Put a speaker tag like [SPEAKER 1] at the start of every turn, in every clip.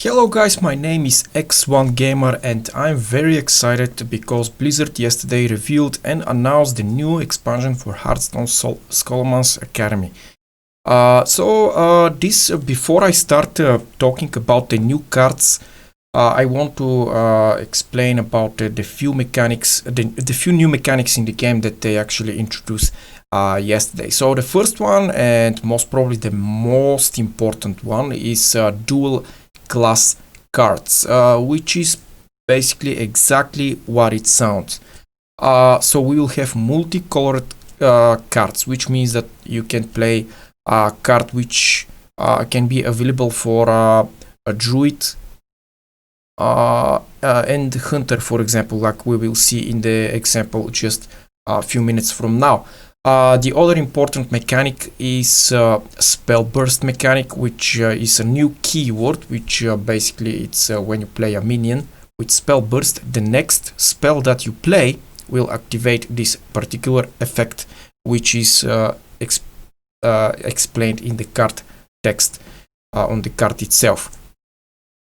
[SPEAKER 1] Hello guys, my name is X1Gamer and I'm very excited because Blizzard yesterday revealed and announced the new expansion for Hearthstone Scholomance Academy. Before I start talking about the new cards, I want to explain about the few mechanics, the few new mechanics in the game that they actually introduced yesterday. So the first one, and most probably the most important one, is dual class cards, which is basically exactly what it sounds. So we will have multicolored cards, which means that you can play a card which can be available for a druid and hunter, for example, like we will see in the example just a few minutes from now. The other important mechanic is spell burst mechanic, which is a new keyword, which basically it's when you play a minion with spell burst, the next spell that you play will activate this particular effect, which is explained in the card text on the card itself.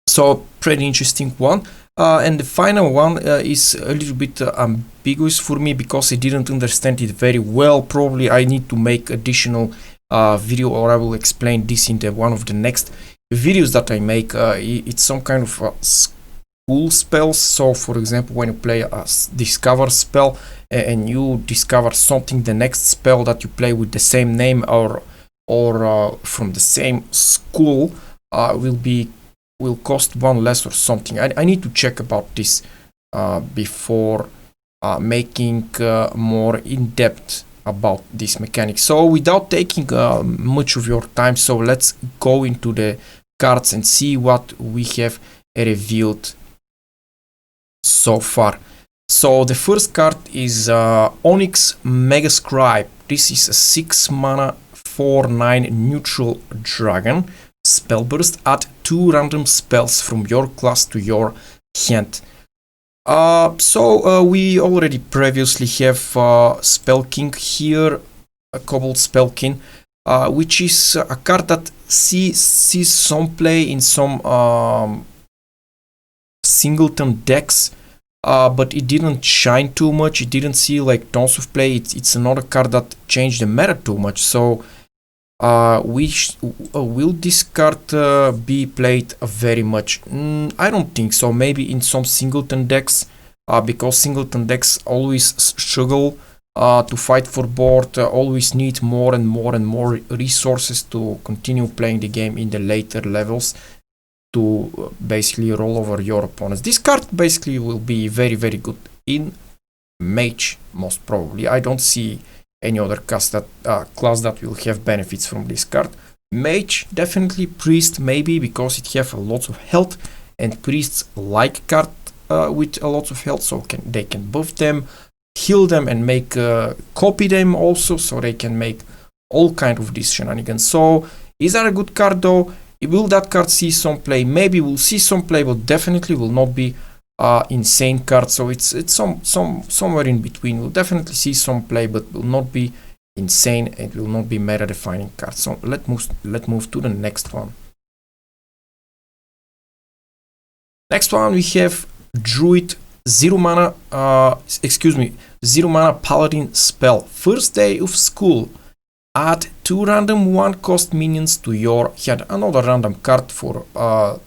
[SPEAKER 1] So pretty interesting one. And the final one is a little bit ambiguous for me because I didn't understand it very well. Probably I need to make additional video, or I will explain this in one of the next videos that I make. It's some kind of school spells. So for example, when you play a discover spell and you discover something, the next spell that you play with the same name or from the same school will cost one less or something. I need to check about this before making more in-depth about this mechanic. So without taking much of your time, so let's go into the cards and see what we have revealed so far. So the first card is Onyx Mega Scribe. This is a 6 mana 4/9 neutral dragon. Spell burst, add 2 random spells from your class to your hand. We already previously have Spell King here, a Cobalt Spell King, which is a card that sees some play in some singleton decks, but it didn't shine too much. It didn't see like tons of play. It's another card that changed the meta too much. So will this card be played very much? I don't think so. Maybe in some singleton decks, because singleton decks always struggle to fight for board, always need more and more resources to continue playing the game in the later levels to basically roll over your opponents. This card basically will be very good in Mage, most probably. I don't see any other class that will have benefits from this card. Mage, definitely. Priest, maybe, because it have a lot of health, and priests like card with a lot of health, so they can buff them, heal them, and make copy them also, so they can make all kind of these shenanigans. So is that a good card though? Will that card see some play? Maybe we'll see some play, but definitely will not be insane card. So it's somewhere in between. We'll definitely see some play, but will not be insane. It will not be meta defining card. So let's move to the next one. Next one we have Druid 0 mana Paladin spell. First day of school. Add 2 random 1-cost minions to your hand. Another random card for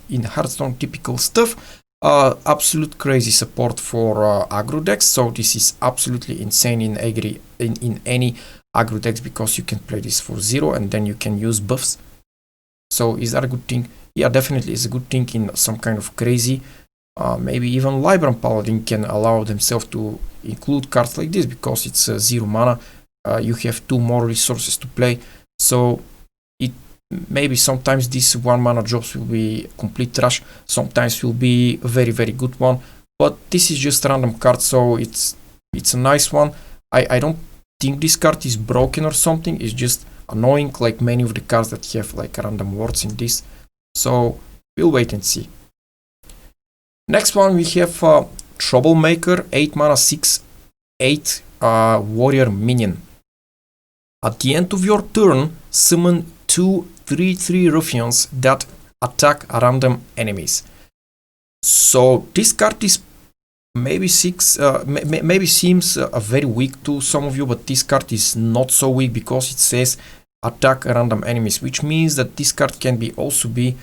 [SPEAKER 1] in Hearthstone typical stuff. Absolute crazy support for aggro decks. So this is absolutely insane in any aggro decks, because you can play this for 0 and then you can use buffs. So is that a good thing? Yeah, definitely is a good thing in some kind of crazy. Maybe even Libram Paladin can allow themselves to include cards like this, because it's 0 mana. You have 2 more resources to play, so it maybe sometimes these 1 mana drops will be complete trash, sometimes will be a very good one, but this is just a random card, so it's a nice one. I don't think this card is broken or something. It's just annoying, like many of the cards that have like random words in this, so we'll wait and see. Next one we have Troublemaker, 8 mana 6/8 warrior minion. At the end of your turn, summon 2 3/3 ruffians that attack random enemies. So this card is maybe maybe seems very weak to some of you, but this card is not so weak because it says attack random enemies, which means that this card can be also be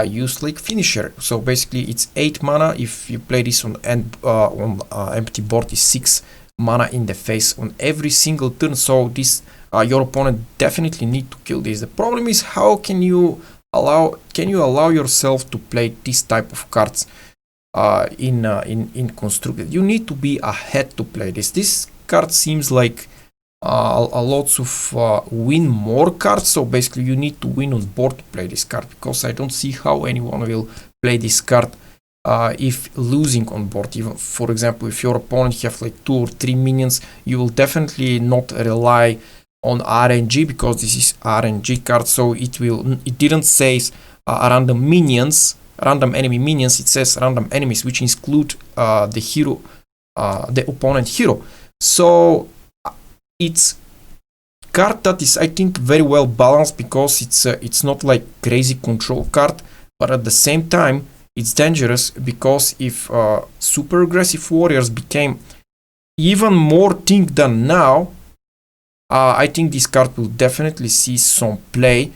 [SPEAKER 1] used like finisher. So basically it's 8 mana. If you play this on empty board, is 6 mana in the face on every single turn. So this your opponent definitely need to kill this. The problem is, how can you allow yourself to play this type of cards in constructed? You need to be ahead to play this. This card seems like a lots of win more cards. So basically you need to win on board to play this card, because I don't see how anyone will play this card if losing on board. Even for example, if your opponent have like 2 or 3 minions, you will definitely not rely on RNG, because this is RNG card. So it didn't say random enemy minions, it says random enemies, which include the hero, the opponent hero. So it's card that is, I think, very well balanced, because it's not like crazy control card, but at the same time it's dangerous, because if super aggressive warriors became even more thing than now, I think this card will definitely see some play,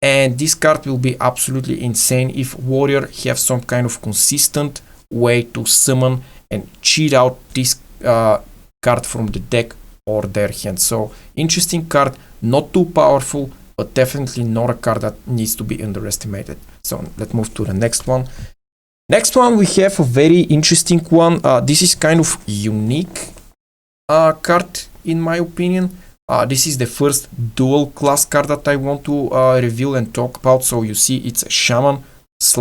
[SPEAKER 1] and this card will be absolutely insane if warrior have some kind of consistent way to summon and cheat out this card from the deck or their hand. So interesting card, not too powerful, but definitely not a card that needs to be underestimated. So let's move to the next one. Next one, we have a very interesting one. This is kind of unique card in my opinion. This is the first dual class card that I want to reveal and talk about. So you see it's a Shaman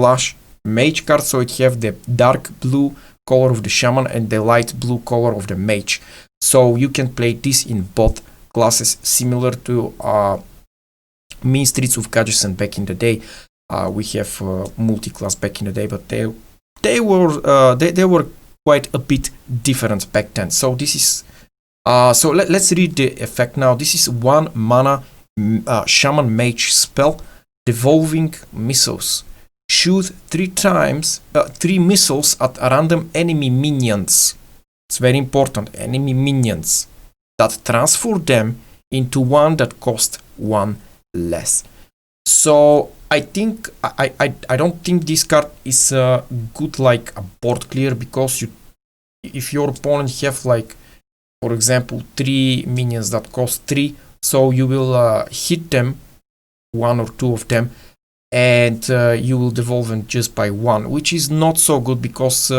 [SPEAKER 1] / Mage card. So it have the dark blue color of the Shaman and the light blue color of the Mage. So you can play this in both classes, similar to Mean Streets of Gadgetzan back in the day. We have multi-class back in the day, but they were quite a bit different back then. So this is so let's read the effect now. This is 1 mana Shaman Mage spell, Devolving Missiles. Shoot 3 times 3 missiles at random enemy minions. It's very important, enemy minions, that transfer them into one that cost 1 less. So I think I don't think this card is good like a board clear, because if your opponent have like, for example, 3 minions that cost 3, so you will hit them, 1 or 2 of them, and you will devolve them just by 1, which is not so good, because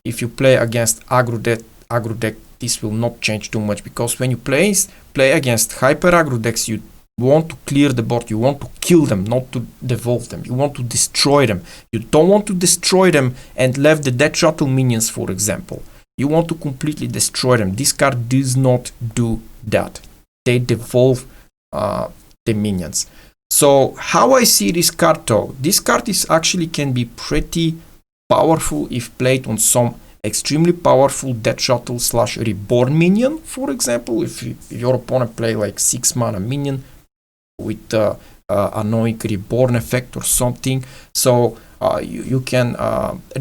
[SPEAKER 1] if you play against aggro deck, this will not change too much, because when you play against hyper aggro decks, you want to clear the board, you want to kill them, not to devolve them, you want to destroy them. You don't want to destroy them and leave the dead shuttle minions, for example. You want to completely destroy them. This card does not do that. They devolve the minions. So how I see this card though, this card is actually can be pretty powerful if played on some extremely powerful dead shuttle / reborn minion. For example, if your opponent play like 6 mana minion with annoying reborn effect or something, so you can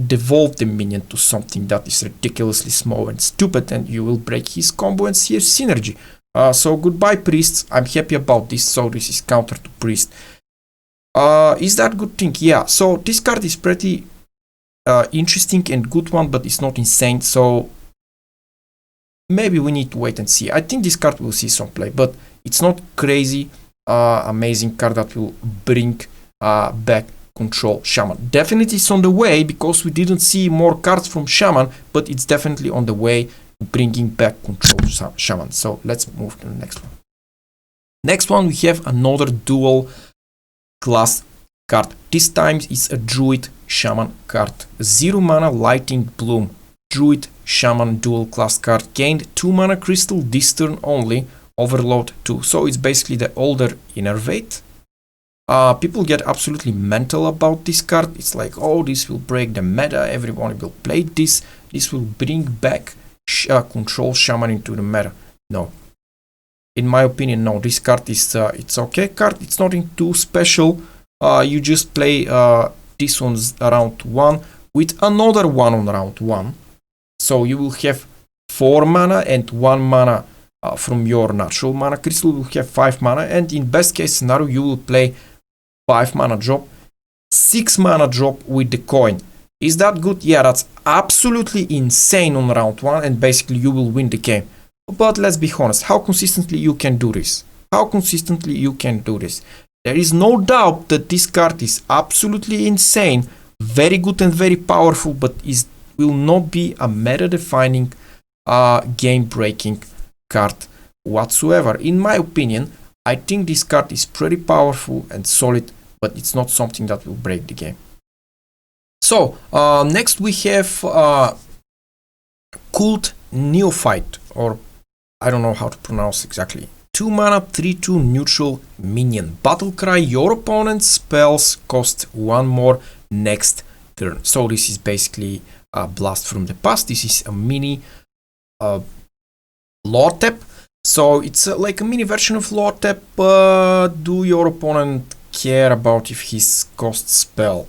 [SPEAKER 1] devolve the minion to something that is ridiculously small and stupid, and you will break his combo and see synergy. So goodbye priests, I'm happy about this. So this is counter to priest. Is that good thing? Yeah, so this card is pretty interesting and good one, but it's not insane, so maybe we need to wait and see. I think this card will see some play, but it's not crazy amazing card that will bring back Control Shaman. Definitely it's on the way, because we didn't see more cards from Shaman, but it's definitely on the way bringing back Control Shaman. So let's move to the next one. Next one, we have another dual class card. This time it's a Druid Shaman card. 0 mana Lighting Bloom. Druid Shaman dual class card. Gained 2 mana crystal this turn only. Overload 2. So it's basically the older Innervate. People get absolutely mental about this card. It's like, oh, this will break the meta. Everyone will play this. This will bring back Control Shaman into the meta. No. In my opinion, no. This card is it's okay card. It's nothing too special. you just play this on round 1 with another one on round 1. So you will have 4 mana and 1 mana from your natural mana crystal will have 5 mana, and in best case scenario you will play 5 mana drop, 6 mana drop with the coin. Is that good? Yeah, that's absolutely insane on round 1, and basically you will win the game. But let's be honest, how consistently you can do this? How consistently you can do this? There is no doubt that this card is absolutely insane, very good and very powerful, but will not be a meta-defining, game-breaking card whatsoever. In my opinion, I think this card is pretty powerful and solid, but it's not something that will break the game. So, next we have Cult Neophyte, or I don't know how to pronounce exactly. 2 mana, 3/2 neutral minion. Battlecry, your opponent's spells cost 1 more next turn. So this is basically a blast from the past. This is a mini lore tap. So it's like a mini version of lore tap. Do your opponent care about if his cost spell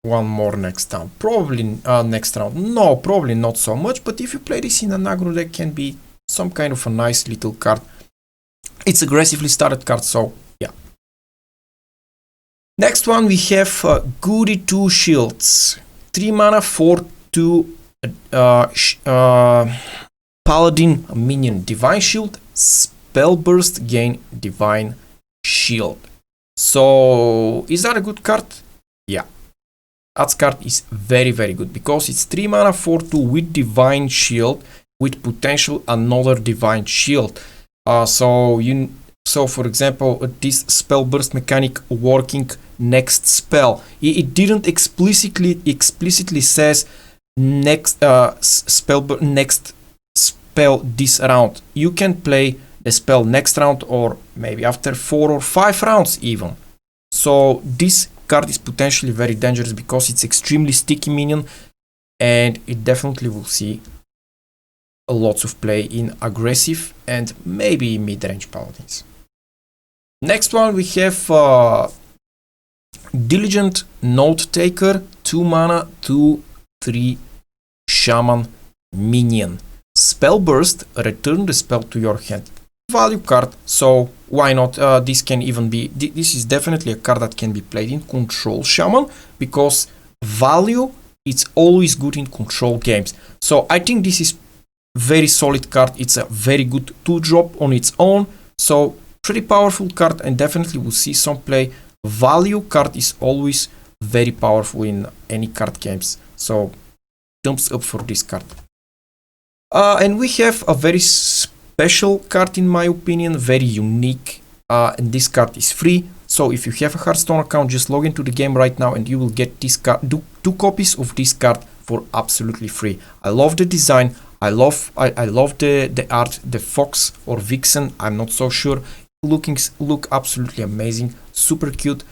[SPEAKER 1] 1 more next round? Probably next round. No, probably not so much. But if you play this in an aggro deck, can be some kind of a nice little card. It's aggressively started card, so yeah. Next one we have Goody 2 Shields. 3 mana, 4/2 Paladin minion. Divine Shield, Spell Burst, gain Divine Shield. So, is that a good card? Yeah. That card is very, very good because it's 3 mana, 4/2 with Divine Shield, with potential another Divine Shield. So for example, this spell burst mechanic working next spell. It didn't explicitly says next next spell this round. You can play the spell next round or maybe after 4 or 5 rounds even. So this card is potentially very dangerous because it's extremely sticky minion, and it definitely will see lots of play in aggressive and maybe mid-range paladins. Next one we have Diligent Note Taker, 2 mana, 2/3 Shaman minion. Spell Burst, return the spell to your hand. Value card, so why not? This can even be, this is definitely a card that can be played in Control Shaman, because value, it's always good in control games. So I think this is very solid card. It's a very good 2-drop on its own, so pretty powerful card, and definitely will see some play. Value card is always very powerful in any card games, so thumbs up for this card. And we have a very special card in my opinion, very unique, and this card is free. So if you have a Hearthstone account, just log into the game right now and you will get this card, 2 copies of this card for absolutely free. I love the design. I love the art, the fox or vixen, I'm not so sure. Look absolutely amazing, super cute.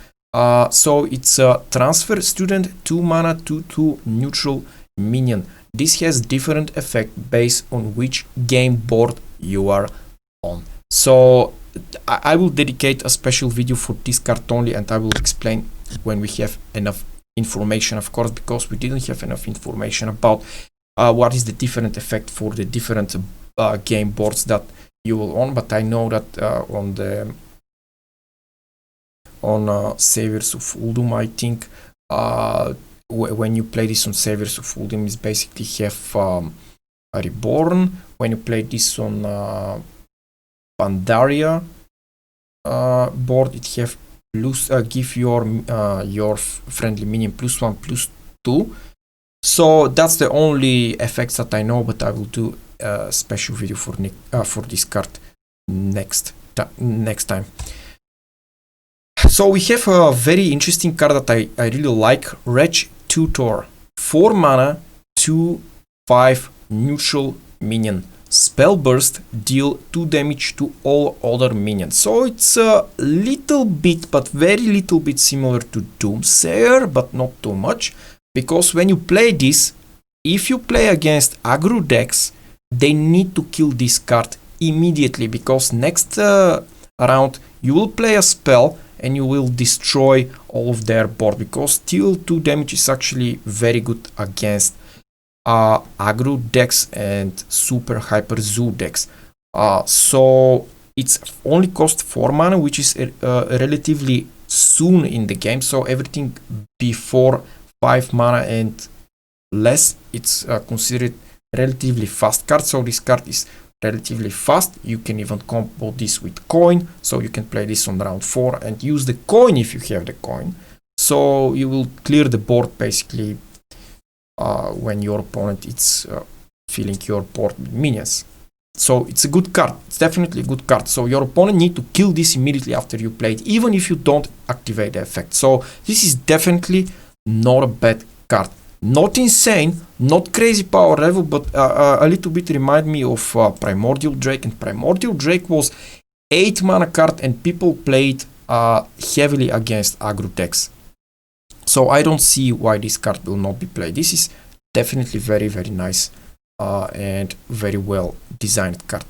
[SPEAKER 1] So it's a transfer student, 2 mana, 2/2 neutral minion. This has different effect based on which game board you are on. So I will dedicate a special video for this card only, and I will explain when we have enough information, of course, because we didn't have enough information about what is the different effect for the different game boards that you will own. But I know that on Saviors of Uldum, I think when you play this on Saviors of Uldum, is basically have a Reborn. When you play this on Pandaria board, it have plus give your friendly minion +1/+2. So that's the only effects that I know, but I will do a special video for this card next time. So we have a very interesting card that I really like, Wretch Tutor. 4 mana, 2/5 neutral minion. Spell Burst, deal 2 damage to all other minions. So it's a little bit, but very little bit similar to Doomsayer, but not too much. Because when you play this, if you play against aggro decks, they need to kill this card immediately, because next round you will play a spell and you will destroy all of their board, because still 2 damage is actually very good against aggro decks and super hyper zoo decks. So it's only cost 4 mana, which is relatively soon in the game, so everything before 5 mana and less, it's considered relatively fast card. So this card is relatively fast. You can even combo this with coin, so you can play this on round 4 and use the coin if you have the coin, so you will clear the board basically when your opponent is filling your board with minions. So it's a good card. It's definitely a good card. So your opponent need to kill this immediately after you play it, even if you don't activate the effect. So this is definitely not a bad card. Not insane, not crazy power level, but a little bit remind me of Primordial Drake. And Primordial Drake was 8 mana card, and people played heavily against aggro decks. So I don't see why this card will not be played. This is definitely very, very nice and very well designed card.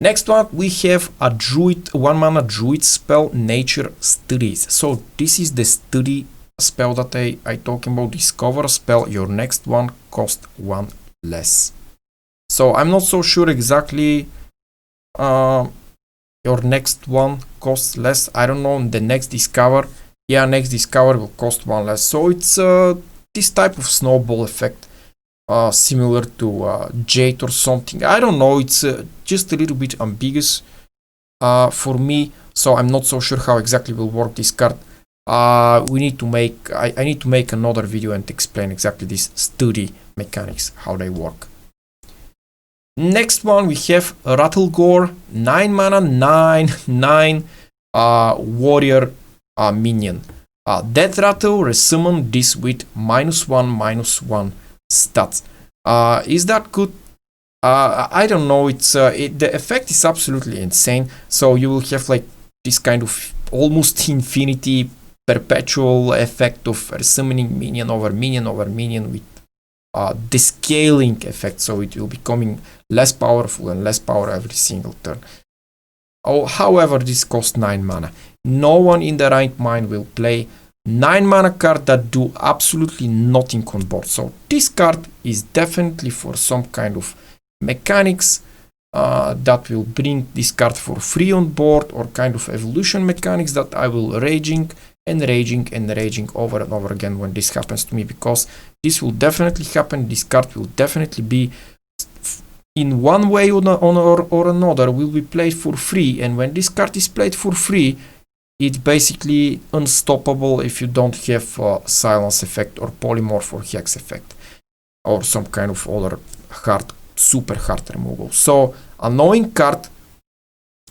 [SPEAKER 1] Next one, we have a Druid, 1 mana Druid spell, Nature Studies. So this is the study spell that I talking about. Discover spell. Your next one cost 1 less. So I'm not so sure exactly your next one costs less. I don't know. The next discover, yeah, next discover will cost 1 less. So it's this type of snowball effect, similar to Jade or something. I don't know. It's just a little bit ambiguous for me. So I'm not so sure how exactly will work this card. We need to make I need to make another video and explain exactly these study mechanics, how they work. Next one, we have Rattlecore, 9 mana, 9/9 warrior minion. Death Rattle, resummon this with -1/-1 stats. Is that good? I don't know. It's the effect is absolutely insane. So you will have like this kind of almost infinity perpetual effect of resummoning minion over minion over minion with the scaling effect, so it will be becoming less powerful and less power every single turn. Oh, however, this costs 9 mana. No one in their right mind will play 9 mana card that do absolutely nothing on board. So this card is definitely for some kind of mechanics that will bring this card for free on board, or kind of evolution mechanics that I will raging over and over again when this happens to me, because this will definitely happen. This card will definitely be, in one way or another, will be played for free, and when this card is played for free, it's basically unstoppable if you don't have silence effect or polymorph or hex effect or some kind of other super hard removal. So annoying card,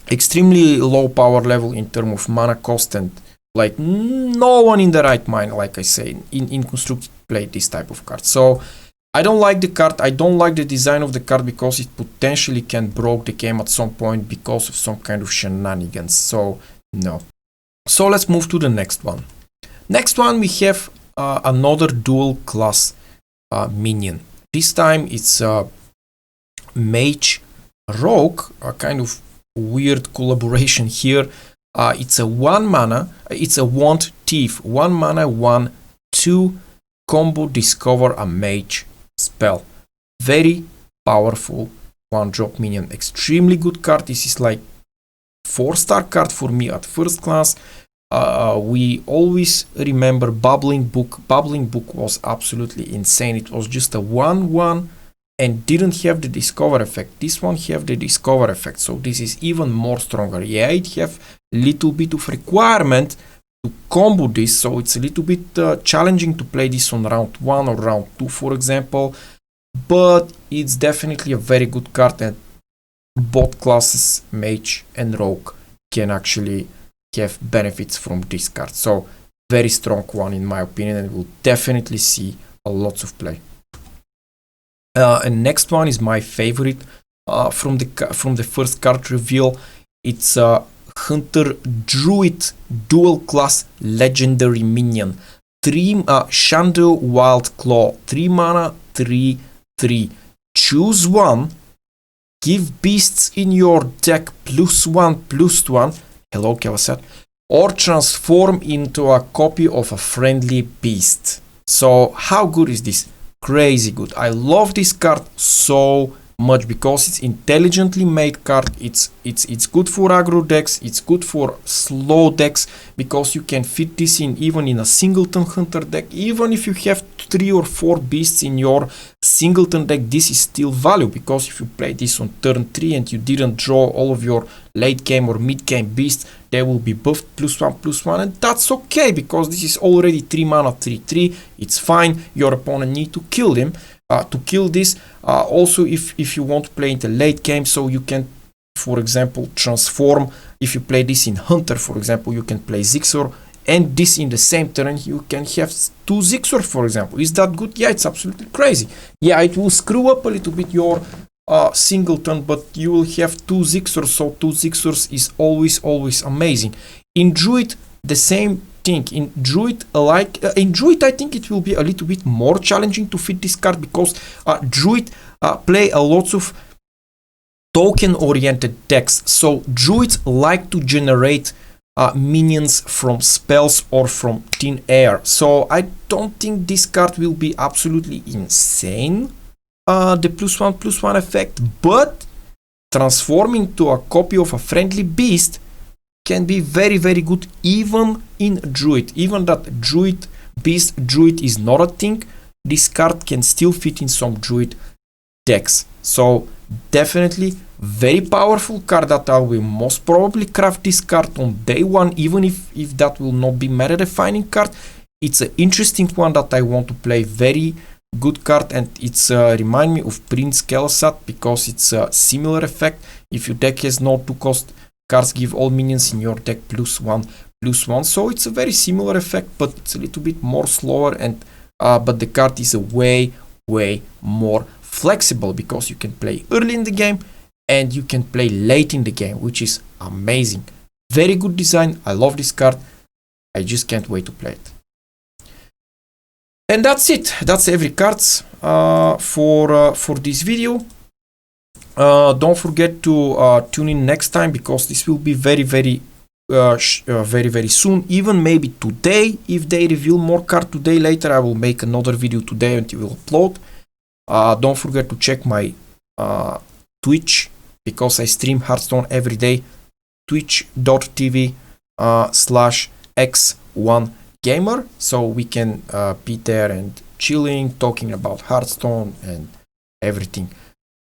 [SPEAKER 1] extremely low power level in terms of mana cost, and like no one in the right mind, like I say, in Constructed play this type of card. So I don't like the card. I don't like the design of the card, because it potentially can broke the game at some point because of some kind of shenanigans. So no. So let's move to the next one. Next one, we have another dual class minion. This time it's Mage Rogue, a kind of weird collaboration here. It's a 1 mana, it's a Wand Thief, 1 mana, 1/2 combo, discover a mage spell. Very powerful 1-drop minion, extremely good card. This is like 4-star card for me at first class. We always remember Bubbling Book. Bubbling Book was absolutely insane. It was just a 1/1 and didn't have the discover effect. This one have the discover effect, so this is even more stronger. Yeah, it have little bit of requirement to combo this, so it's a little bit challenging to play this on round 1 or round 2, for example, but it's definitely a very good card, and both classes, Mage and Rogue, can actually have benefits from this card. So very strong one in my opinion, and we'll definitely see a lot of play. And next one is my favorite from the first card reveal. It's a Hunter Druid dual class legendary minion. 3 Shandu Wild Claw, 3 mana, 3/3. Choose one. Give beasts in your deck +1/+1. Hello, Keleseth. or transform into a copy of a friendly beast. So how good is this? Crazy good. I love this card so much because it's intelligently made card. It's good for aggro decks, it's good for slow decks, because you can fit this in even in a singleton hunter deck. Even if you have 3 or 4 beasts in your singleton deck, this is still value, because if you play this on turn 3 and you didn't draw all of your late game or mid game beasts, they will be buffed +1/+1, and that's okay, because this is already 3 mana 3/3. It's fine. Your opponent need to kill him to kill this. Also, if you want to play in the late game, so you can, for example, transform. If you play this in Hunter, for example, you can play Zixor, and this in the same turn you can have 2 Zixor, for example. Is that good? Yeah, it's absolutely crazy. Yeah, it will screw up a little bit your singleton, but you will have 2 Zixors, so 2 Zixors is always amazing. In Druid, the same thing. In Druid, I think it will be a little bit more challenging to fit this card, because Druid play a lot of token-oriented decks. So Druids like to generate minions from spells or from thin air. So I don't think this card will be absolutely insane, the +1/+1 effect, but transforming to a copy of a friendly beast can be very good even in Druid. Even that Druid beast Druid is not a thing, this card can still fit in some Druid decks. So definitely very powerful card that I will most probably craft this card on day 1, even if that will not be meta defining card. It's an interesting one that I want to play. Very good card, and it's remind me of Prince Keleseth, because it's a similar effect. If your deck has no 2 cost, cards give all minions in your deck +1/+1. So it's a very similar effect, but it's a little bit more slower, and but the card is a way more flexible, because you can play early in the game and you can play late in the game, which is amazing. Very good design. I love this card. I just can't wait to play it. And that's it. That's every cards for this video. Don't forget to tune in next time, because this will be very soon, even maybe today. If they reveal more card today, later I will make another video today and you will upload. Don't forget to check my Twitch, because I stream Hearthstone every day. twitch.tv/x1gamer, so we can be there and chilling, talking about Hearthstone and everything.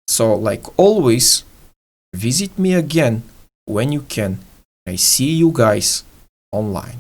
[SPEAKER 1] So like always, visit me again when you can. I see you guys online.